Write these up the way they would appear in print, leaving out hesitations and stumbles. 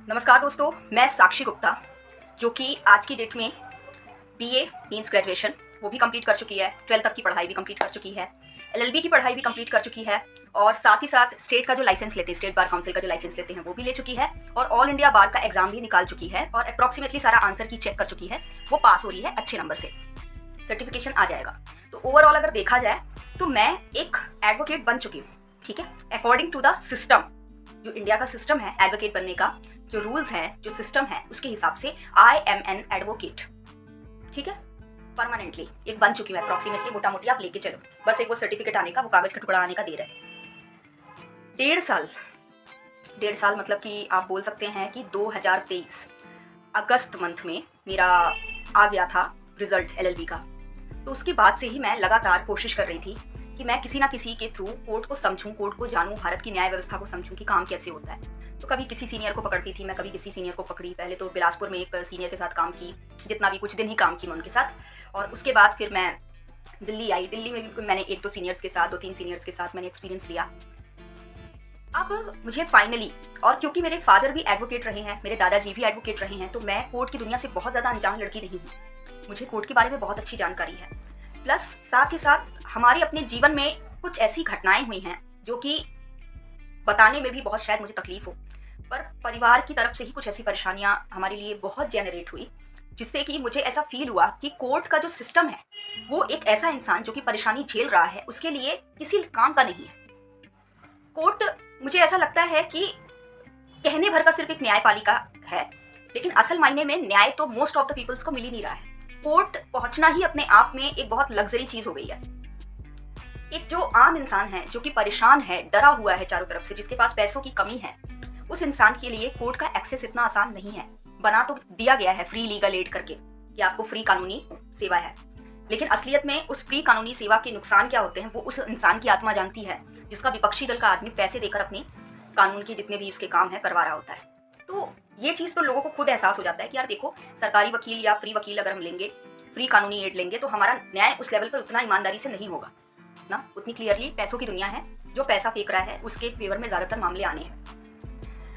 नमस्कार दोस्तों, मैं साक्षी गुप्ता जो कि आज की डेट में बीए मीन्स ग्रेजुएशन वो भी कंप्लीट कर चुकी है, 12th तक की पढ़ाई भी कंप्लीट कर चुकी है, एलएलबी की पढ़ाई भी कंप्लीट कर चुकी है और साथ ही साथ स्टेट का जो लाइसेंस लेते हैं, स्टेट बार काउंसिल का जो लाइसेंस लेते हैं वो भी ले चुकी है और ऑल इंडिया बार का एग्जाम भी निकाल चुकी है और अप्रॉक्सीमेटली सारा आंसर की चेक कर चुकी है। वो पास हो रही है अच्छे नंबर से, सर्टिफिकेशन आ जाएगा। तो ओवरऑल अगर देखा जाए तो मैं एक एडवोकेट बन चुकी हूँ, ठीक है। अकॉर्डिंग टू द सिस्टम, जो इंडिया का सिस्टम है एडवोकेट बनने का, जो रूल्स हैं, जो सिस्टम है, उसके हिसाब से आई एम एन एडवोकेट, ठीक है। परमानेंटली एक बन चुकी हूँ अप्रॉक्सीमेटली, मोटा मोटी आप लेके चलो, बस एक वो सर्टिफिकेट आने का, वो कागज का टुकड़ा आने का देर है। 1.5 साल मतलब कि आप बोल सकते हैं कि 2023 अगस्त मंथ में मेरा आ गया था रिजल्ट एलएलबी का। तो उसके बाद से ही मैं लगातार कोशिश कर रही थी कि मैं किसी ना किसी के थ्रू कोर्ट को समझूं, कोर्ट को जानूं, भारत की न्याय व्यवस्था को समझूं कि काम कैसे होता है। तो कभी किसी सीनियर को पकड़ती थी मैं, कभी किसी सीनियर को पकड़ी। पहले तो बिलासपुर में एक सीनियर के साथ काम की, जितना भी कुछ दिन ही काम की मैं उनके साथ, और उसके बाद फिर मैं दिल्ली आई। दिल्ली में भी मैंने 1-2 सीनियर्स के साथ, 2-3 सीनियर्स के साथ मैंने एक्सपीरियंस लिया। अब मुझे फाइनली, और क्योंकि मेरे फादर भी एडवोकेट रहे हैं, मेरे दादाजी भी एडवोकेट रहे हैं, तो मैं कोर्ट की दुनिया से बहुत ज़्यादा अनजान लड़की नहीं हूँ। मुझे कोर्ट के बारे में बहुत अच्छी जानकारी है। प्लस साथ ही साथ हमारे अपने जीवन में कुछ ऐसी घटनाएं हुई हैं जो कि बताने में भी बहुत शायद मुझे तकलीफ हो, पर परिवार की तरफ से ही कुछ ऐसी परेशानियां हमारे लिए बहुत जेनरेट हुई, जिससे कि मुझे ऐसा फील हुआ कि कोर्ट का जो सिस्टम है वो एक ऐसा इंसान जो कि परेशानी झेल रहा है उसके लिए किसी काम का नहीं है। कोर्ट, मुझे ऐसा लगता है कि कहने भर का सिर्फ एक न्यायपालिका है, लेकिन असल मायने में न्याय तो मोस्ट ऑफ द पीपल्स को मिल ही नहीं रहा है। कोर्ट पहुंचना ही अपने आप में एक बहुत लग्जरी चीज हो गई है। एक जो आम इंसान है, जो कि परेशान है, डरा हुआ है चारों तरफ से, जिसके पास पैसों की कमी है, उस इंसान के लिए कोर्ट का एक्सेस इतना आसान नहीं है। बना तो दिया गया है फ्री लीगल एड करके कि आपको फ्री कानूनी सेवा है, लेकिन असलियत में उस फ्री कानूनी सेवा के नुकसान क्या होते हैं वो उस इंसान की आत्मा जानती है, जिसका विपक्षी दल का आदमी पैसे देकर अपने कानून के जितने भी उसके काम है करवा रहा होता है। तो ये चीज़ तो लोगों को खुद एहसास हो जाता है कि यार देखो, सरकारी वकील या फ्री वकील अगर हम लेंगे, फ्री कानूनी एड लेंगे, तो हमारा न्याय उस लेवल पर उतना ईमानदारी से नहीं होगा ना। उतनी क्लियरली पैसों की दुनिया है, जो पैसा फेंक रहा है उसके फेवर में ज़्यादातर मामले आने हैं।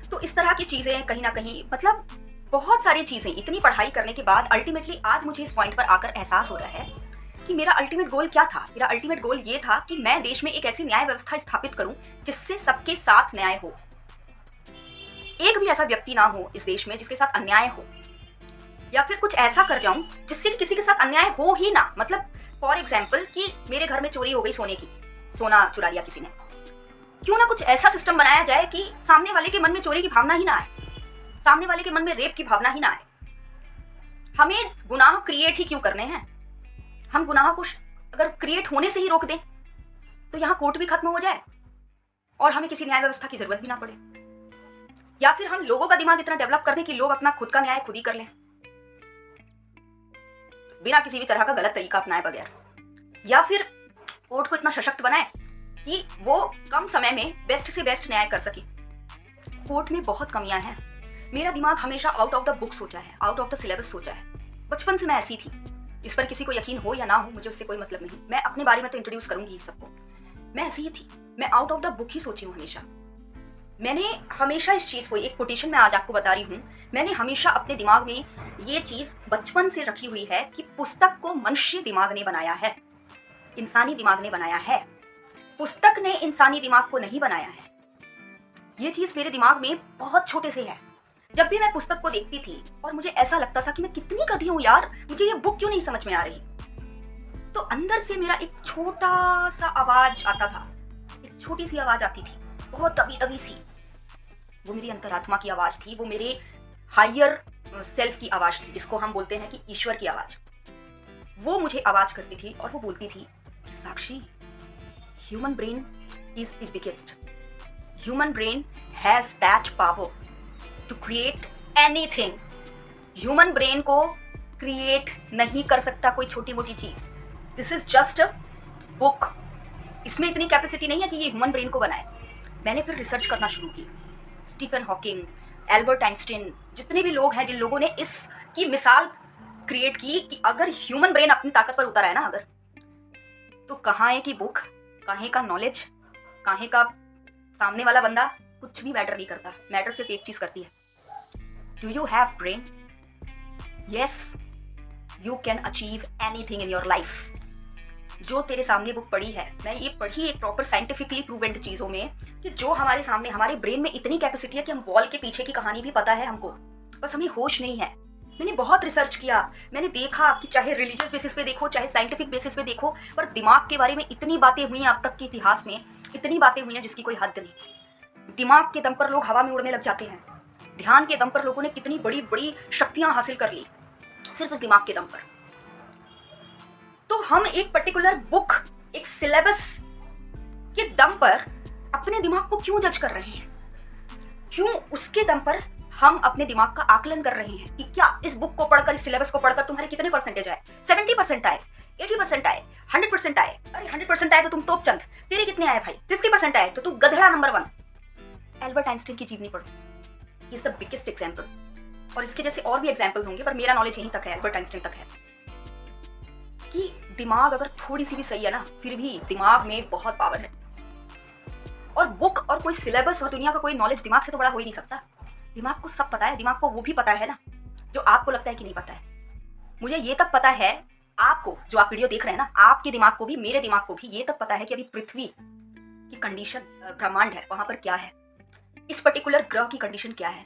तो इस तरह की चीज़ें कहीं ना कहीं, मतलब बहुत सारी चीज़ें, इतनी पढ़ाई करने के बाद अल्टीमेटली आज मुझे इस पॉइंट पर आकर एहसास हो रहा है कि मेरा अल्टीमेट गोल क्या था। मेरा अल्टीमेट गोल ये था कि मैं देश में एक ऐसी न्याय व्यवस्था स्थापित करूं जिससे सबके साथ न्याय हो। एक भी ऐसा व्यक्ति ना हो इस देश में जिसके साथ अन्याय हो, या फिर कुछ ऐसा कर जाऊं जिससे किसी के साथ अन्याय हो ही ना। मतलब फॉर एग्जाम्पल कि मेरे घर में चोरी हो गई सोने की, सोना चुरा लिया किसी ने, क्यों ना कुछ ऐसा सिस्टम बनाया जाए कि सामने वाले के मन में चोरी की भावना ही ना आए, सामने वाले के मन में रेप की भावना ही ना आए। हमें गुनाह क्रिएट ही क्यों करने हैं? हम गुनाह को अगर क्रिएट होने से ही रोक दें तो यहाँ कोर्ट भी खत्म हो जाए और हमें किसी न्याय व्यवस्था की जरूरत भी ना पड़े। या फिर हम लोगों का दिमाग इतना डेवलप कर दें कि लोग अपना खुद का न्याय खुद ही कर लें, बिना किसी भी तरह का गलत तरीका अपनाए बगैर। या फिर कोर्ट को इतना सशक्त बनाए कि वो कम समय में बेस्ट से बेस्ट न्याय कर सके। कोर्ट में बहुत कमियां हैं। मेरा दिमाग हमेशा आउट ऑफ द बुक सोचा है, आउट ऑफ द सिलेबस सोचा है। बचपन से मैं ऐसी थी। इस पर किसी को यकीन हो या ना हो, मुझे उससे कोई मतलब नहीं। मैं अपने बारे में तो इंट्रोड्यूस करूंगी सबको। मैं ऐसी ही थी, मैं आउट ऑफ द बुक ही सोची हूँ हमेशा। मैंने हमेशा इस चीज़ को, एक कोटेशन में आज आपको बता रही हूँ, मैंने हमेशा अपने दिमाग में ये चीज़ बचपन से रखी हुई है कि पुस्तक को मनुष्य दिमाग ने बनाया है, इंसानी दिमाग ने बनाया है, पुस्तक ने इंसानी दिमाग को नहीं बनाया है। ये चीज़ मेरे दिमाग में बहुत छोटे से है। जब भी मैं पुस्तक को देखती थी और मुझे ऐसा लगता था कि मैं कितनी गधी हूँ यार, मुझे ये बुक क्यों नहीं समझ में आ रही, तो अंदर से मेरा एक छोटा सा आवाज आता था, एक छोटी सी आवाज आती थी, बहुत दबी दबी सी। वो मेरी अंतरात्मा की आवाज थी, वो मेरे हायर सेल्फ की आवाज थी, जिसको हम बोलते हैं कि ईश्वर की आवाज। वो मुझे आवाज करती थी और वो बोलती थी, Sakshi, human brain is the biggest, human brain has that power to create anything. Human brain को क्रिएट नहीं कर सकता कोई छोटी मोटी चीज। This is just a book. इसमें इतनी कैपेसिटी नहीं है कि ये ह्यूमन ब्रेन को बनाए। मैंने फिर रिसर्च करना शुरू की। स्टीफन हॉकिंग, एल्बर्ट आइंस्टीन, जितने भी लोग हैं जिन लोगों ने इसकी मिसाल क्रिएट की कि अगर ह्यूमन ब्रेन अपनी ताकत पर उतर है ना अगर, तो कहाँ है कि बुक, कहाँ का नॉलेज, कहाँ का सामने वाला बंदा, कुछ भी मैटर नहीं करता। मैटर सिर्फ एक चीज करती है, do you have brain? Yes, you can achieve anything in your life. जो तेरे सामने बुक पढ़ी है, मैं ये पढ़ी एक प्रॉपर साइंटिफिकली प्रूवेंड चीज़ों में कि जो हमारे सामने, हमारे ब्रेन में इतनी कैपेसिटी है कि हम वॉल के पीछे की कहानी भी पता है हमको, बस हमें होश नहीं है। मैंने बहुत रिसर्च किया, मैंने देखा कि चाहे रिलीजियस बेसिस पे देखो, चाहे साइंटिफिक बेसिस पे देखो, पर दिमाग के बारे में इतनी बातें हुई हैं अब तक के इतिहास में, इतनी बातें हुई हैं जिसकी कोई हद नहीं। दिमाग के दम पर लोग हवा में उड़ने लग जाते हैं। ध्यान के दम पर लोगों ने कितनी बड़ी बड़ी शक्तियां हासिल कर ली सिर्फ इस दिमाग के दम पर। तो हम एक पर्टिकुलर बुक, एक सिलेबस के दम पर अपने दिमाग को क्यों जज कर रहे हैं? क्यों उसके दम पर हम अपने दिमाग का आकलन कर रहे हैं कि क्या इस बुक को पढ़कर, इस सिलेबस को पढ़कर तुम्हारे कितने परसेंटेज आए? 70% आए, 80% आए, 100% आए? अरे 100% आए तो तुम तोप चंद। तेरे कितने आए भाई? 50% आए तो तू गधड़ा नंबर 1। एल्बर्ट आइंस्टीन की जीवनी पढ़ो, इज द बिगेस्ट एग्जाम्पल। और इसके जैसे और भी एग्जाम्पल्स होंगे, पर मेरा नॉलेज यहीं तक है, एल्बर्ट आइंस्टीन तक है कि दिमाग अगर थोड़ी सी भी सही है ना, फिर भी दिमाग में बहुत पावर है। और बुक और कोई सिलेबस और दुनिया का कोई नॉलेज दिमाग से तो बड़ा हो ही नहीं सकता। दिमाग को सब पता है, दिमाग को वो भी पता है ना जो आपको लगता है कि नहीं पता है। मुझे ये तक पता है, आपको जो आप वीडियो देख रहे हैं ना, आपके दिमाग को भी, मेरे दिमाग को भी ये तक पता है कि अभी पृथ्वी की कंडीशन, ब्रह्मांड है, वहां पर क्या है, इस पर्टिकुलर ग्रह की कंडीशन क्या है।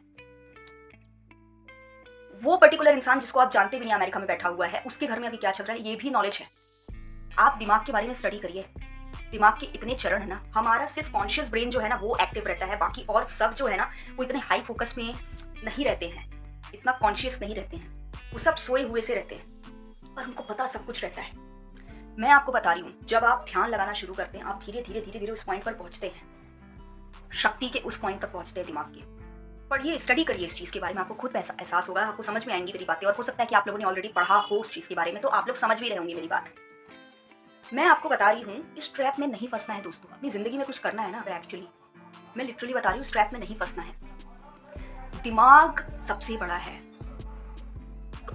वो पर्टिकुलर इंसान जिसको आप जानते भी नहीं, अमेरिका में बैठा हुआ है, उसके घर में अभी क्या चल रहा है, ये भी नॉलेज है। आप दिमाग के बारे में स्टडी करिए। दिमाग के इतने चरण है ना, हमारा सिर्फ कॉन्शियस ब्रेन जो है ना वो एक्टिव रहता है, बाकी और सब जो है ना वो इतने हाई फोकस में नहीं रहते हैं, इतना कॉन्शियस नहीं रहते हैं, वो सब सोए हुए से रहते हैं और उनको पता सब कुछ रहता है। मैं आपको बता रही हूँ, जब आप ध्यान लगाना शुरू करते हैं, आप धीरे धीरे धीरे धीरे उस पॉइंट पर पहुंचते हैं, शक्ति के उस पॉइंट तक पहुंचते हैं दिमाग के। पढ़िए, स्टडी करिए इस चीज़ के बारे में, आपको खुद एहसास होगा, आपको समझ में आएंगी मेरी बातें। और हो सकता है कि आप लोगों ने ऑलरेडी पढ़ा हो उस चीज़ के बारे में, तो आप लोग समझ भी रहे होंगे मेरी बात। मैं आपको बता रही हूँ, इस ट्रैप में नहीं फंसना है दोस्तों। अपनी ज़िंदगी में कुछ करना है ना, अगर एक्चुअली मैं लिटरली बता रही हूँ, इस ट्रैप में नहीं फंसना है। दिमाग सबसे बड़ा है।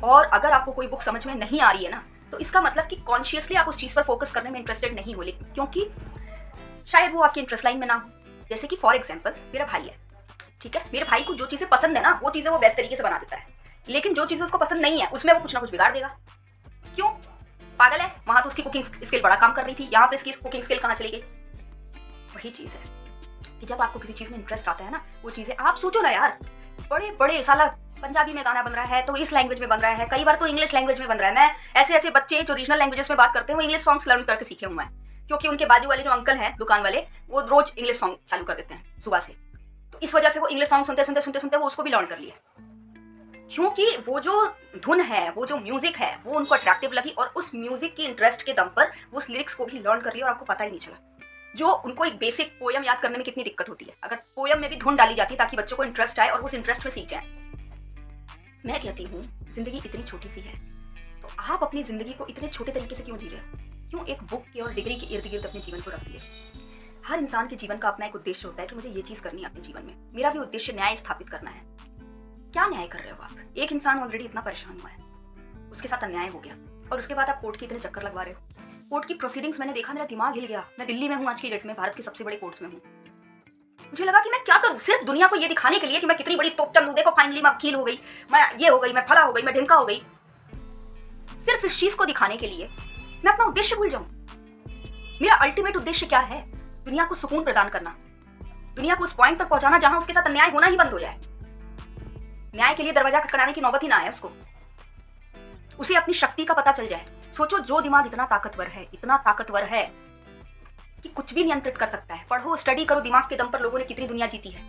और अगर आपको कोई बुक समझ में नहीं आ रही है ना, तो इसका मतलब कि कॉन्शियसली आप उस चीज़ पर फोकस करने में इंटरेस्टेड नहीं हो, क्योंकि शायद वो आपकी इंटरेस्ट लाइन में ना हो। जैसे कि फॉर एग्जाम्पल मेरा भाई है, ठीक है, मेरे भाई को जो चीज़ें पसंद है ना, वो चीज़ें वो बेस्ट तरीके से बना देता है, लेकिन जो चीज़ें उसको पसंद नहीं है उसमें वो कुछ ना कुछ बिगाड़ देगा। क्यों? पागल है। वहां तो उसकी कुकिंग स्किल बड़ा काम कर रही थी, यहाँ पे इसकी कुकिंग स्किल कहाँ चली गई? वही चीज़ है कि जब आपको किसी चीज़ में इंटरेस्ट आता है ना, वो चीज़ें, आप सोचो ना यार, बड़े बड़े साला पंजाबी में गाना बन रहा है तो इस लैंग्वेज में बन रहा है, कई बार तो इंग्लिश लैंग्वेज में बन रहा है। मैं ऐसे बच्चे जो रीजनल लैंग्वेजेस में बात करते हैं वो इंग्लिश सॉन्ग्स लर्न करके सीखे हुए हैं, क्योंकि उनके बाजू वाले जो अंकल हैं दुकान वाले, वो रोज इंग्लिश सॉन्ग चालू कर देते हैं सुबह से, तो इस वजह से वो इंग्लिश सॉन्ग सुनते सुनते सुनते सुनते वो उसको भी लर्न कर लिए, क्योंकि वो जो धुन है, वो जो म्यूजिक है, वो उनको अट्रैक्टिव लगी और उस म्यूजिक की इंटरेस्ट के दम पर वो उस लिरिक्स को भी लर्न कर लिया और आपको पता ही नहीं चला। जो उनको एक बेसिक पोयम याद करने में कितनी दिक्कत होती है, अगर पोयम में भी धुन डाली जाती ताकि बच्चों को इंटरेस्ट आए और उस इंटरेस्ट में सीख जाए। मैं कहती हूँ जिंदगी इतनी छोटी सी है, तो आप अपनी जिंदगी को इतने छोटे तरीके से क्यों जी रहे हो? क्यों एक बुक के और डिग्री के इर्द गिर्द अपने जीवन को रख दिए? हर इंसान के जीवन का अपना एक उद्देश्य होता है कि मुझे ये चीज़ करनी है अपने जीवन में। मेरा भी उद्देश्य न्याय स्थापित करना है। क्या न्याय कर रहे हो आप? एक इंसान ऑलरेडी इतना परेशान हुआ है, उसके साथ अन्याय हो गया, और उसके बाद आप कोर्ट के इतने चक्कर लगवा रहे हो। कोर्ट की प्रोसीडिंग्स मैंने देखा, मेरा दिमाग हिल गया। मैं दिल्ली में हूँ आज की डेट में, भारत के सबसे बड़े कोर्ट्स में हूँ। मुझे लगा कि मैं क्या करूँ, सिर्फ दुनिया को ये दिखाने के लिए कि मैं कितनी बड़ी तोपचंद हूँ। देखो फाइनली मैं वकील हो गई, मैं ये हो गई, मैं फला हो गई, मैं ढिमका हो गई। सिर्फ इस चीज को दिखाने के लिए मैं अपना उद्देश्य भूल जाऊं। मेरा अल्टीमेट उद्देश्य क्या है? दुनिया को सुकून प्रदान करना, दुनिया को उस पॉइंट तक पहुंचाना जहां उसके साथ अन्याय होना ही बंद हो जाए। न्याय के लिए दरवाजा खटखटाने की नौबत ही ना आए उसको, उसे अपनी शक्ति का पता चल जाए। सोचो, जो दिमाग इतना ताकतवर है कि कुछ भी नियंत्रित कर सकता है। पढ़ो, स्टडी करो, दिमाग के दम पर लोगों ने कितनी दुनिया जीती है।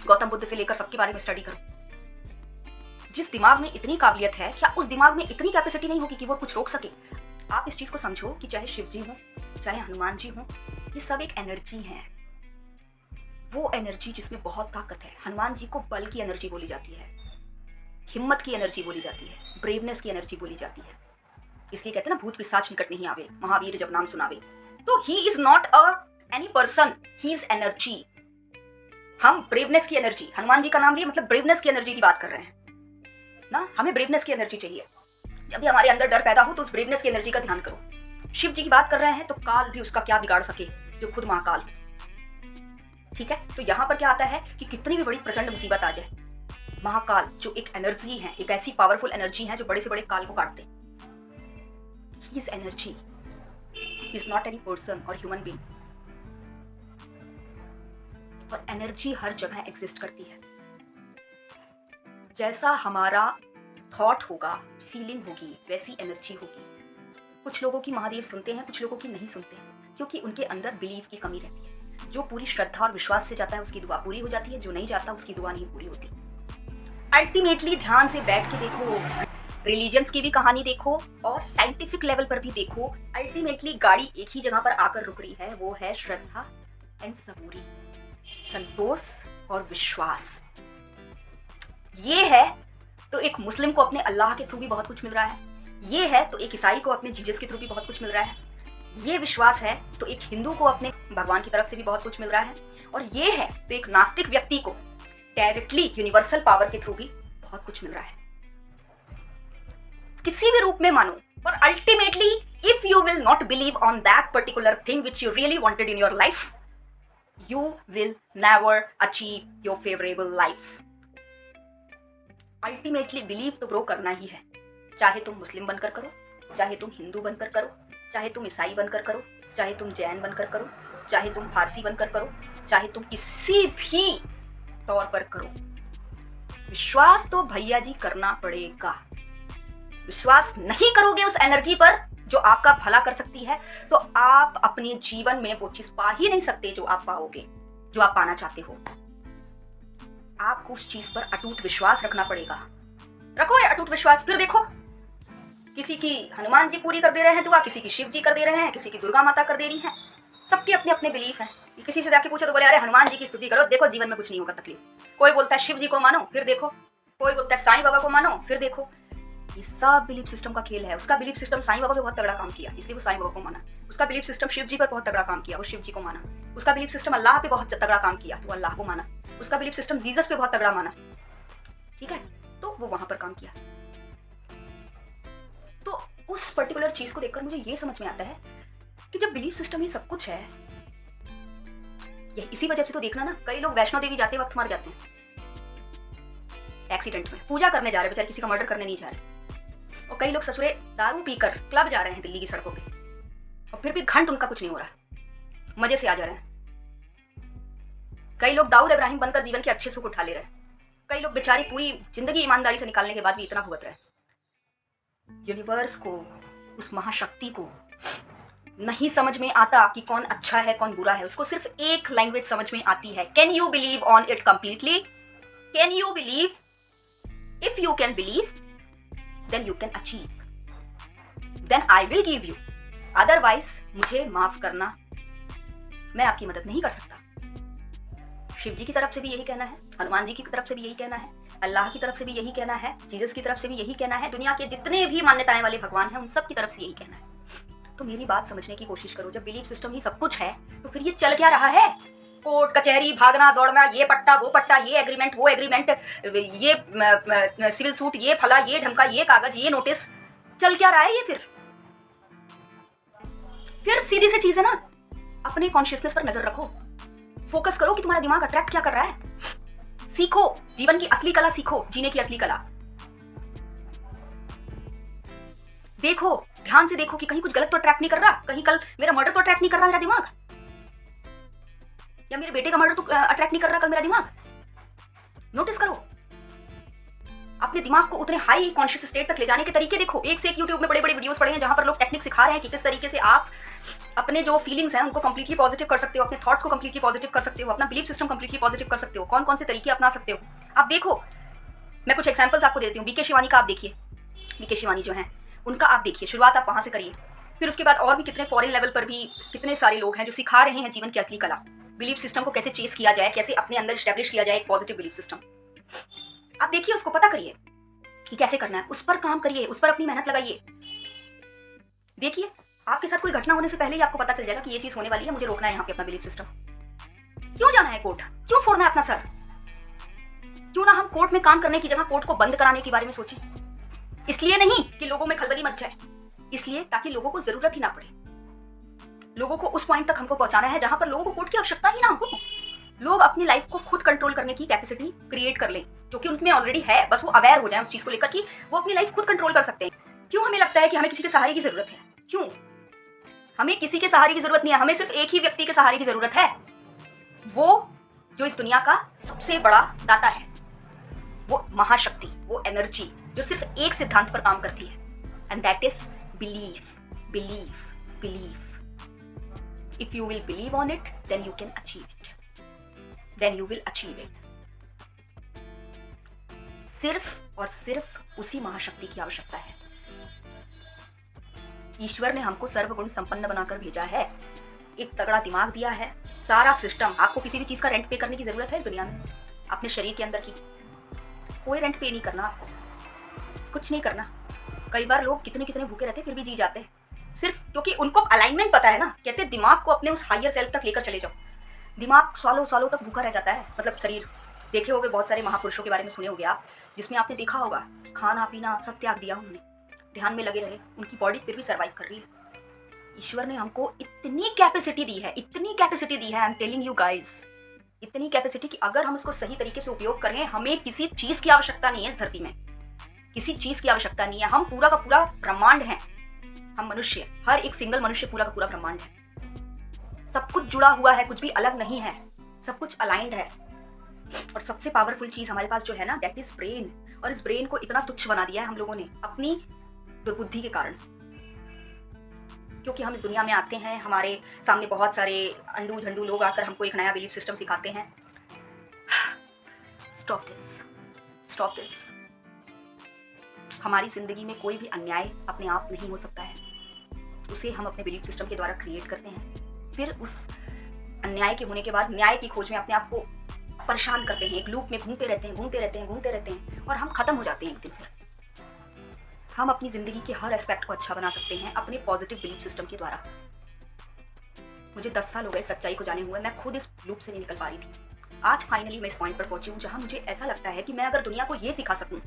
गौतम बुद्ध से लेकर सबके बारे में स्टडी करो। जिस दिमाग में इतनी काबिलियत है, क्या उस दिमाग में इतनी कैपेसिटी नहीं होगी कि वो कुछ रोक सके? आप इस चीज को समझो कि चाहे शिव जी हो, चाहे हनुमान जी हो, ये सब एक एनर्जी है। वो एनर्जी जिसमें बहुत ताकत है। हनुमान जी को बल की एनर्जी बोली जाती है, हिम्मत की एनर्जी बोली जाती है, ब्रेवनेस की एनर्जी बोली जाती है। इसलिए कहते हैं ना, भूत पिशाच निकट नहीं आवे, महावीर जब नाम सुनावे। तो he is not any person, he is energy. हम ब्रेवनेस की एनर्जी, हनुमान जी का नाम लिए मतलब ब्रेवनेस की एनर्जी की बात कर रहे हैं ना। हमें ब्रेवनेस की एनर्जी चाहिए। जब भी हमारे अंदर डर पैदा हो तो उस ब्रेवनेस की एनर्जी का ध्यान करो। शिव जी की बात कर रहे हैं तो काल भी उसका क्या बिगाड़ सके, जो खुद महाकाल हो। ठीक है, तो यहाँ पर क्या आता है कि कितनी भी बड़ी प्रचंड मुसीबत आ जाए, महाकाल जो एक एनर्जी है, एक ऐसी पावरफुल एनर्जी है जो बड़े से बड़े काल को काटते हैं। His energy is not any person or human being. और एनर्जी हर जगह एग्जिस्ट करती है। जैसा हमारा थॉट होगा, फीलिंग होगी, वैसी एनर्जी होगी। कुछ लोगों की महादेव सुनते हैं, कुछ लोगों की नहीं सुनते हैं, क्योंकि उनके अंदर बिलीव की कमी रहती है। जो पूरी श्रद्धा और विश्वास से जाता है उसकी दुआ पूरी हो जाती है, जो नहीं जाता उसकी दुआ नहीं पूरी होती। अल्टीमेटली ध्यान से बैठ के देखो, रिलीजन्स की भी कहानी देखो और साइंटिफिक लेवल पर भी देखो, अल्टीमेटली गाड़ी एक ही जगह पर आकर रुक रही है, वो है श्रद्धा एंड सबूरी, संतोष और विश्वास। ये है तो एक मुस्लिम को अपने अल्लाह के थ्रू भी बहुत कुछ मिल रहा है, ये है तो एक ईसाई को अपने जीसस के थ्रू भी बहुत कुछ मिल रहा है, ये विश्वास है तो एक हिंदू को अपने भगवान की तरफ से भी बहुत कुछ मिल रहा है, और ये है तो एक नास्तिक व्यक्ति को डायरेक्टली यूनिवर्सल पावर के थ्रू भी बहुत कुछ मिल रहा है। किसी भी रूप में मानो, पर ultimately if you will not believe on that particular thing which you really wanted in your life, you will never achieve your favorable life. Ultimately believe तो ब्रो करना ही है, चाहे तुम मुस्लिम बनकर करो, चाहे तुम हिंदू बनकर करो, चाहे तुम ईसाई बनकर करो, चाहे तुम जैन बनकर करो, चाहे तुम फारसी बनकर करो, चाहे तुम किसी भी तौर पर करो। विश्वास तो भैया जी करना पड़ेगा। विश्वास नहीं करोगे उस एनर्जी पर जो आपका भला कर सकती है, तो आप अपने जीवन में वो चीज पा ही नहीं सकते जो आप पाओगे, जो आप पाना चाहते हो। आपको उस चीज पर अटूट विश्वास रखना पड़ेगा। रखो ये अटूट विश्वास, फिर देखो किसी की हनुमान जी पूरी कर दे रहे हैं दुआ, किसी की शिव जी कर दे रहे हैं, किसी की दुर्गा माता कर दे रही है। सबके अपने अपने बिलीफ हैं। किसी से जाके पूछो तो बोले अरे हनुमान जी की स्तुति करो, देखो जीवन में कुछ नहीं होगा तकलीफ। कोई बोलता है शिव जी को मानो, फिर देखो। कोई बोलता है साईं बाबा को मानो, फिर देखो। ये सब बिलीफ सिस्टम का खेल है। उसका बिलीफ सिस्टम साईं बाबा पे बहुत तगड़ा काम किया, इसलिए वो साईं बाबा को माना। उसका बिलीफ सिस्टम शिव जी पर बहुत तगड़ा काम किया, वो शिव जी को माना। उसका बिलीफ सिस्टम अल्लाह पे बहुत तगड़ा काम किया, तो अल्लाह को माना। उसका बिलीफ सिस्टम जीसस पे बहुत तगड़ा माना, ठीक है, तो वो वहां पर काम किया। तो उस पर्टिकुलर चीज को देखकर मुझे ये समझ में आता है कि जब बिलीफ सिस्टम ही सब कुछ है, इसी वजह से तो देखना ना, कई लोग वैष्णो देवी जाते वक्त मर जाते हैं एक्सीडेंट में। पूजा करने जा रहे बेचारे, किसी का मर्डर करने नहीं जा रहे। और कई लोग ससुरे दारू पीकर क्लब जा रहे हैं दिल्ली की सड़कों पे, और फिर भी घंट उनका कुछ नहीं हो रहा, मजे से आ जा रहे हैं। कई लोग दाऊद इब्राहिम बनकर जीवन के अच्छे सुख उठा ले रहे हैं। कई लोग बेचारी पूरी जिंदगी ईमानदारी से निकालने के बाद भी इतना भुगत रहे हैं। यूनिवर्स को, उस महाशक्ति को नहीं समझ में आता कि कौन अच्छा है कौन बुरा है। उसको सिर्फ एक लैंग्वेज समझ में आती है, can you believe on it completely? Can you believe? If you can believe then you can achieve, then I will give you, otherwise मुझे माफ करना, मैं आपकी मदद नहीं कर सकता। शिव जी की तरफ से भी यही कहना है, हनुमान जी की तरफ से भी यही कहना है, अल्लाह की तरफ से भी यही कहना है, जीसस की तरफ से भी यही कहना है, दुनिया के जितने भी मान्यताएं वाले भगवान हैं उन सब की तरफ से यही कहना है। तो मेरी बात समझने की कोशिश करो, जब बिलीफ सिस्टम ही सब कुछ है तो फिर ये चल क्या रहा है? कोर्ट कचहरी, भागना दौड़ना, ये पट्टा वो पट्टा, ये एग्रीमेंट वो एग्रीमेंट, ये सिविल सूट, ये फला ये ढमका, ये कागज ये नोटिस, चल क्या रहा है ये? फिर सीधी सी चीज है ना, अपने कॉन्शियसनेस पर नजर रखो, फोकस करो कि तुम्हारा दिमाग अट्रैक्ट क्या कर रहा है। सीखो, जीवन की असली कला सीखो, जीने की असली कला देखो, ध्यान से देखो कि कहीं कुछ गलत तो अट्रैक्ट नहीं कर रहा, कहीं कल मेरा मर्डर तो अट्रैक्ट नहीं कर रहा मेरा दिमाग, या मेरे बेटे का मर्डर तो अट्रैक्ट नहीं कर रहा कल मेरा दिमाग। नोटिस करो, अपने दिमाग को उतने हाई कॉन्शियस स्टेट तक ले जाने के तरीके देखो। एक से एक यूट्यूब में बड़े बड़े वीडियोस पड़े हैं जहां पर लोग टेक्निक सिखा रहे हैं कि किस तरीके से आप अपने जो फीलिंग्स हैं उनको कंप्लीटली पॉजिटिव कर सकते हो, अपने थॉट्स को कंप्लीटली पॉजिटिव कर सकते हो, अपना बिलीफ सिस्टम कंप्लीटली पॉजिटिव कर सकते हो, कौन कौन से तरीके अपना सकते हो। आप देखो, मैं कुछ एग्जाम्पल्स आपको देती हूँ। बीके शिवानी का आप देखिए, बीके शिवानी जो है उनका आप देखिए, शुरुआत आप वहां से करिए। फिर उसके बाद और भी कितने फॉरेन लेवल पर भी कितने सारे लोग हैं जो सिखा रहे हैं जीवन की असली कला, बिलीफ सिस्टम को कैसे चेस किया जाए, कैसे अपने अंदर स्टैब्लिश किया जाए एक पॉजिटिव बिलीफ सिस्टम। आप देखिए, उसको पता करिए कि कैसे करना है, उस पर काम करिए, उस पर अपनी मेहनत लगाइए। देखिए, आपके साथ कोई घटना होने से पहले ही आपको पता चल जाएगा कि ये चीज होने वाली है, मुझे रोकना है यहाँ पे अपना बिलीफ सिस्टम। क्यों जाना है कोर्ट? क्यों फोड़ना है अपना सर? क्यों ना हम कोर्ट में काम करने की जगह कोर्ट को बंद कराने के बारे में सोचें। इसलिए नहीं कि लोगों में खलबली मच जाए, इसलिए ताकि लोगों को जरूरत ही ना पड़े। लोगों को उस पॉइंट तक हमको पहुंचाना है जहां पर लोगों को कोर्ट की आवश्यकता ही ना हो। लोग अपनी लाइफ को खुद कंट्रोल करने की कैपेसिटी क्रिएट कर लें, जो कि उनमें ऑलरेडी है, बस वो अवेयर हो जाए उस चीज को लेकर कि वो अपनी लाइफ खुद कंट्रोल कर सकते हैं। क्यों हमें लगता है कि हमें किसी के सहारे की जरूरत है? क्यों? हमें किसी के सहारे की जरूरत नहीं है, हमें सिर्फ एक ही व्यक्ति के सहारे की जरूरत है, वो जो इस दुनिया का सबसे बड़ा दाता है, वो महाशक्ति, वो एनर्जी जो सिर्फ एक सिद्धांत पर काम करती है, and that is belief, belief, belief. If you will believe on it, then you can achieve it. Then you will achieve it. सिर्फ और सिर्फ उसी महाशक्ति की आवश्यकता है। ईश्वर ने हमको सर्वगुण संपन्न बनाकर भेजा है, एक तगड़ा दिमाग दिया है, सारा सिस्टम। आपको किसी भी चीज का रेंट पे करने की जरूरत है इस दुनिया में? अपने शरीर के अंदर की कोई रेंट पे नहीं करना, आपको कुछ नहीं करना। कई बार लोग कितने कितने भूखे रहते फिर भी जी जाते हैं, सिर्फ क्योंकि उनको अलाइनमेंट पता है ना। कहते हैं दिमाग को अपने उस हायर सेल्फ तक लेकर चले जाओ। दिमाग सालों सालों तक भूखा रह जाता है, मतलब शरीर। देखे होगे बहुत सारे महापुरुषों के बारे में सुने होंगे आप, जिसमें आपने देखा होगा खाना पीना सब त्याग दिया उन्होंने, ध्यान में लगे रहे, उनकी बॉडी फिर भी सर्वाइव कर रही है। ईश्वर ने हमको इतनी कैपेसिटी दी है, इतनी कैपेसिटी दी है, I am telling you guys, इतनी कैपेसिटी कि अगर हम इसको सही तरीके से उपयोग करें, हमें किसी चीज की आवश्यकता नहीं है इस धरती में, किसी चीज की आवश्यकता नहीं है। हम पूरा का पूरा ब्रह्मांड हैं, हम मनुष्य, हर एक सिंगल मनुष्य पूरा का पूरा ब्रह्मांड है। सब कुछ जुड़ा हुआ है, कुछ भी अलग नहीं है, सब कुछ अलाइंड है। और सबसे पावरफुल चीज हमारे पास जो है ना, दैट इज ब्रेन। और इस ब्रेन को इतना तुच्छ बना दिया है हम लोगों ने अपनी दुर्बुद्धि के कारण, क्योंकि हम इस दुनिया में आते हैं, हमारे सामने बहुत सारे अंडू झंडू लोग आकर हमको एक नया बिलीफ सिस्टम सिखाते हैं। Stop this, stop this. हमारी जिंदगी में कोई भी अन्याय अपने आप नहीं हो सकता है, उसे हम अपने बिलीफ सिस्टम के द्वारा क्रिएट करते हैं। फिर उस अन्याय के होने के बाद न्याय की खोज में अपने आप को परेशान करते हैं, एक लूप में घूमते रहते हैं, घूमते रहते हैं, घूमते रहते हैं, और हम खत्म हो जाते हैं एक दिन। फिर हम अपनी जिंदगी के हर एस्पेक्ट को अच्छा बना सकते हैं अपने पॉजिटिव बिलीफ सिस्टम के द्वारा। मुझे 10 साल हो गए सच्चाई को जाने हुए, मैं खुद इस लूप से नहीं निकल पा रही थी। आज फाइनली मैं इस पॉइंट पर पहुंची हूँ जहां मुझे ऐसा लगता है कि मैं अगर दुनिया को ये सिखा सकूं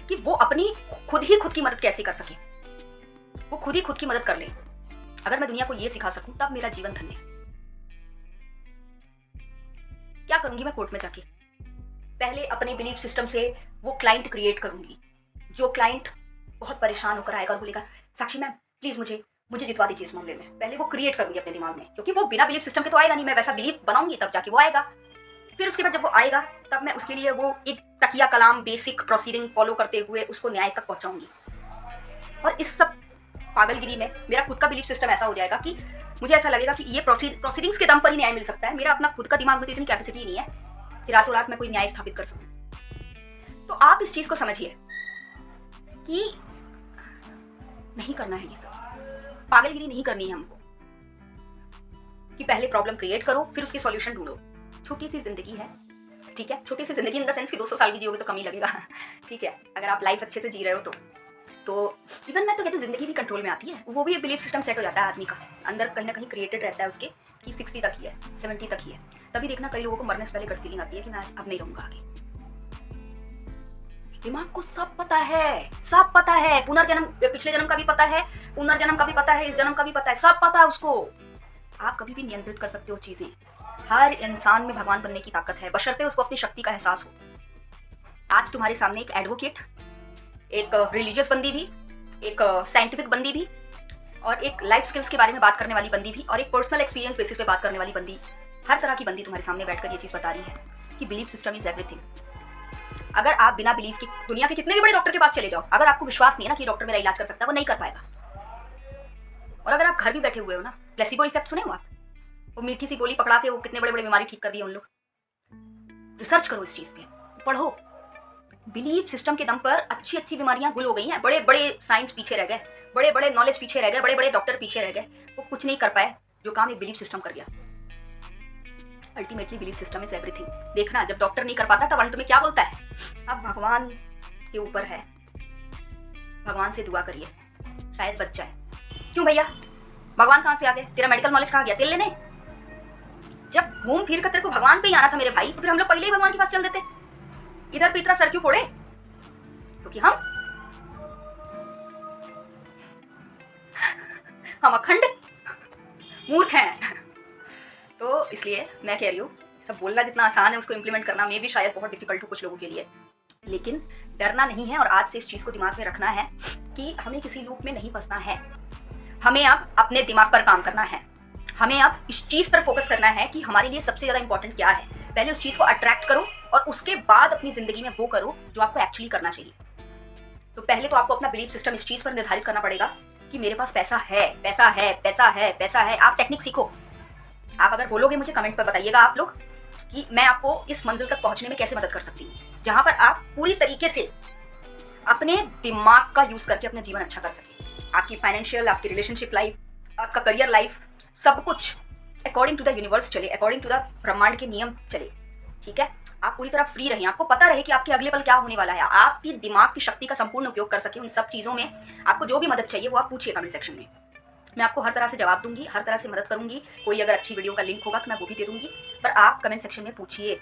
कि वो अपनी खुद ही खुद की मदद कैसे कर सके, वो खुद ही खुद की मदद कर ले, अगर मैं दुनिया को ये सिखा सकूं, तब मेरा जीवन धन्य है। क्या करूंगी मैं कोर्ट में जाके? पहले अपने बिलीफ सिस्टम से वो क्लाइंट क्रिएट करूंगी, जो क्लाइंट बहुत परेशान होकर आएगा और बोलेगा साक्षी मैम प्लीज मुझे जितवा दीजिए इस मामले में। पहले वो क्रिएट करूंगी अपने दिमाग में, क्योंकि वो बिना बिलीफ सिस्टम के तो आएगा नहीं। मैं वैसा बिलीफ बनाऊंगी तब जाके वो आएगा। फिर उसके बाद जब वो आएगा, तब मैं उसके लिए वो एक तकिया कलाम बेसिक प्रोसीडिंग फॉलो करते हुए उसको न्याय तक पहुंचाऊंगी। और इस सब पागलगिरी में मेरा खुद का बिलीफ सिस्टम ऐसा हो जाएगा कि मुझे ऐसा लगेगा कि ये प्रोसीडिंग्स के दम पर ही न्याय मिल सकता है। मेरा अपना खुद का दिमाग में तो इतनी कैपेसिटी नहीं है कि रातों रात मैं कोई न्याय स्थापित कर सकूं। तो आप इस चीज को समझिए कि नहीं करना है ये सब, पागलगिरी नहीं करनी है हमको कि पहले प्रॉब्लम क्रिएट करो फिर उसके सॉल्यूशन ढूंढो। छोटी सी जिंदगी है, ठीक है, छोटी सी जिंदगी इन द सेंस कि 200 साल भी जियोगे तो कम ही लगेगा, ठीक है, अगर आप लाइफ अच्छे से जी रहे हो तो इवन मैं तो कहती हूँ जिंदगी भी कंट्रोल में आती है। वो भी एक बिलीफ सिस्टम सेट हो जाता है आदमी का, अंदर कहीं ना कहीं क्रिएटेड रहता है उसके कि 60 तक ही है, 70 तक ही है। तभी देखना कई लोगों को मरने से पहले गट फीलिंग आती है कि मैं अब नहीं रहूंगा आगे। दिमाग को सब पता है, सब पता है, पुनर्जन्म, पिछले जन्म का भी पता है, पुनर्जन्म का भी पता है, इस जन्म का भी पता है, सब पता है उसको। आप कभी भी नियंत्रित कर सकते हो चीजें। हर इंसान में भगवान बनने की ताकत है, बशर्ते उसको अपनी शक्ति का एहसास हो। आज तुम्हारे सामने एक एडवोकेट, एक रिलीजियस बंदी भी, एक साइंटिफिक बंदी भी, और एक लाइफ स्किल्स के बारे में बात करने वाली बंदी भी, और एक पर्सनल एक्सपीरियंस बेसिस पे बात करने वाली बंदी, हर तरह की बंदी तुम्हारे सामने बैठकर ये चीज बता रही है कि बिलीफ सिस्टम इज एवरीथिंग। अगर आप बिना बिलीफ के दुनिया के कितने भी बड़े डॉक्टर के पास चले जाओ, अगर आपको विश्वास नहीं है ना कि डॉक्टर मेरा इलाज कर सकता है, वो नहीं कर पाएगा। और अगर आप घर भी बैठे हुए हो ना, प्लेसिबो इफेक्ट सुने हो आप? वो मीठी सी गोली पकड़ा के वो कितने बड़े बड़े बीमारी ठीक कर दी उन लोग। रिसर्च करो इस चीज पे, पढ़ो। बिलीफ सिस्टम के दम पर अच्छी अच्छी बीमारियां गुल हो गई हैं। बड़े बड़े साइंस पीछे रह गए, बड़े बड़े नॉलेज पीछे रह गए, बड़े बड़े डॉक्टर पीछे रह गए, वो कुछ नहीं कर पाए जो काम एक बिलीफ सिस्टम कर गया। Ultimately belief system is everything. देखना, जब डॉक्टर नहीं कर पाता तब अंत में क्या बोलता है? अब भगवान के ऊपर है, भगवान से दुआ करिए शायद बच जाए। क्यों भैया, भगवान कहाँ से आ गए? तेरा मेडिकल नॉलेज कहाँ गया तेल लेने? जब घूम फिर कर तेरे को भगवान पे ही आना था मेरे भाई, तो फिर हम लोग पहले ही भगवान के पास चल देते। इधर पे इतना सर क्यों फोड़े? क्योंकि हम अखंड मूर्ख हैं। तो इसलिए मैं कह रही हूँ, सब बोलना जितना आसान है उसको इम्प्लीमेंट करना में भी शायद बहुत डिफिकल्ट हो कुछ लोगों के लिए। लेकिन डरना नहीं है और आज से इस चीज़ को दिमाग में रखना है कि हमें किसी लूप में नहीं फंसना है। हमें अब अपने दिमाग पर काम करना है। हमें अब इस चीज़ पर फोकस करना है कि हमारे लिए सबसे ज़्यादा इंपॉर्टेंट क्या है। पहले उस चीज़ को अट्रैक्ट करो और उसके बाद अपनी ज़िंदगी में वो करो जो आपको एक्चुअली करना चाहिए। तो पहले तो आपको अपना बिलीफ सिस्टम इस चीज़ पर निर्धारित करना पड़ेगा कि मेरे पास पैसा है, पैसा है, पैसा है, पैसा है। आप टेक्निक सीखो। आप अगर बोलोगे मुझे कमेंट पर बताइएगा आप लोग कि मैं आपको इस मंजिल तक पहुंचने में कैसे मदद कर सकती हूँ, जहां पर आप पूरी तरीके से अपने दिमाग का यूज करके अपना जीवन अच्छा कर सकें। आपकी फाइनेंशियल, आपकी रिलेशनशिप लाइफ, आपका करियर लाइफ, सब कुछ अकॉर्डिंग टू द यूनिवर्स चले, अकॉर्डिंग टू द ब्रह्मांड के नियम चले। ठीक है, आप पूरी तरह फ्री रहें, आपको पता रहे कि आपके अगले पल क्या होने वाला है, आपकी दिमाग की शक्ति का संपूर्ण उपयोग कर सके। उन सब चीज़ों में आपको जो भी मदद चाहिए वो आप पूछिए कमेंट सेक्शन में। मैं आपको हर तरह से जवाब दूंगी, हर तरह से मदद करूंगी। कोई अगर अच्छी वीडियो का लिंक होगा तो मैं वो भी दे दूंगी, पर आप कमेंट सेक्शन में पूछिए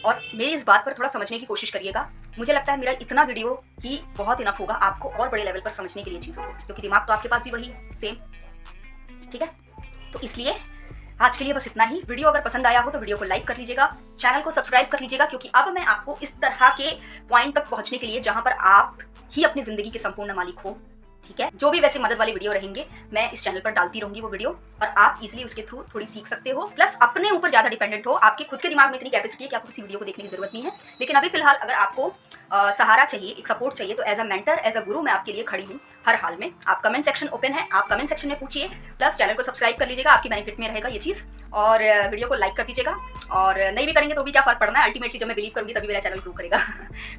और मेरी इस बात पर थोड़ा समझने की कोशिश करिएगा। मुझे लगता है मेरा इतना वीडियो ही बहुत इनफ होगा आपको और बड़े लेवल पर समझने के लिए चीज़ों को, क्योंकि दिमाग तो आपके पास भी वही सेम। ठीक है, तो इसलिए आज के लिए बस इतना ही। वीडियो अगर पसंद आया हो तो वीडियो को लाइक कर लीजिएगा, चैनल को सब्सक्राइब कर लीजिएगा, क्योंकि अब मैं आपको इस तरह के पॉइंट तक पहुंचने के लिए जहां पर आप ही अपनी जिंदगी के संपूर्ण मालिक हो। ठीक है, जो भी वैसे मदद वाले वीडियो रहेंगे मैं इस चैनल पर डालती रहूंगी वो वीडियो, और आप इजीली उसके थ्रू थोड़ी सीख सकते हो। प्लस अपने ऊपर ज़्यादा डिपेंडेंट हो, आपके खुद के दिमाग में इतनी कैपेसिटी है कि आपको किसी वीडियो को देखने की जरूरत नहीं है। लेकिन अभी फिलहाल अगर आपको सहारा चाहिए, एक सपोर्ट चाहिए, तो as a mentor, as a guru मैं आपके लिए खड़ी हूँ हर हाल में। आप कमेंट सेक्शन ओपन है, आप कमेंट सेक्शन में पूछिए, प्लस चैनल को सब्सक्राइब कर लीजिएगा, आपकी बेनिफिट में रहेगा ये चीज़। और वीडियो को लाइक कर दीजिएगा, और नहीं भी करेंगे तो भी क्या फर्क पड़ना है, अल्टीमेटली जब मैं बिलीव करूंगी तभी मेरा चैनल ग्रो करेगा।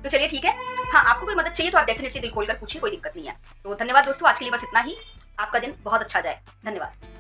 तो चलिए ठीक है, हाँ आपको कोई मदद चाहिए तो आप डेफिनेटली दिल खोलकर पूछिए, कोई दिक्कत नहीं है। तो धन्यवाद दोस्तों, आज के लिए बस इतना ही। आपका दिन बहुत अच्छा जाए। धन्यवाद।